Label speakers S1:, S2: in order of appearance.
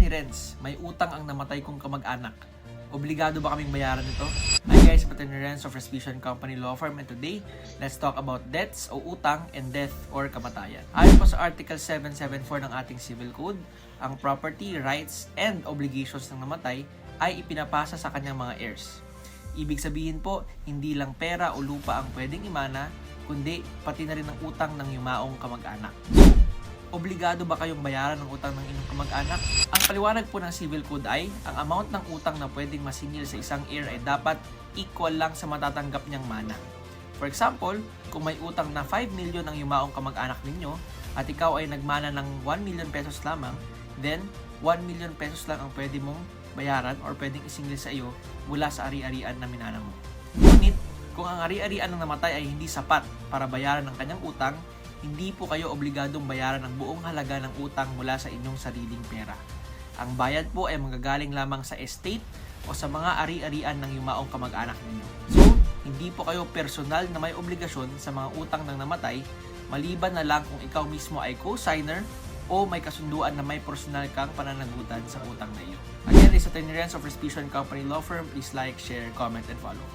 S1: ni Renz, may utang ang namatay kong kamag-anak. Obligado ba kaming bayaran ito? Hi guys, ito ni Renz of Respicio & Company Law Firm, and today, let's talk about debts o utang and death or kamatayan. Ayon po sa Article 774 ng ating Civil Code, ang property, rights, and obligations ng namatay ay ipinapasa sa kanyang mga heirs. Ibig sabihin po, hindi lang pera o lupa ang pwedeng imana, kundi pati na rin ang utang ng yumaong kamag-anak. Obligado ba kayong bayaran ng utang ng inyong kamag-anak? Ang paliwanag po ng Civil Code ay, ang amount ng utang na pwedeng masingil sa isang heir ay dapat equal lang sa matatanggap niyang mana. For example, kung may utang na 5 million ang yumaong kamag-anak ninyo at ikaw ay nagmana ng 1 million pesos lamang, then 1 million pesos lang ang pwede mong bayaran or pwedeng isingil sa iyo mula sa ari-arian na minana mo. Ngunit, kung ang ari-arian ng namatay ay hindi sapat para bayaran ang kanyang utang, hindi po kayo obligadong bayaran ang buong halaga ng utang mula sa inyong sariling pera. Ang bayad po ay manggagaling lamang sa estate o sa mga ari-arian ng yumaong kamag-anak ninyo. So, hindi po kayo personal na may obligasyon sa mga utang ng namatay, maliban na lang kung ikaw mismo ay co-signer o may kasunduan na may personal kang pananagutan sa utang na iyo. Again, this is Atty. Renz of Respicio & Company Law Firm. Please like, share, comment, and follow.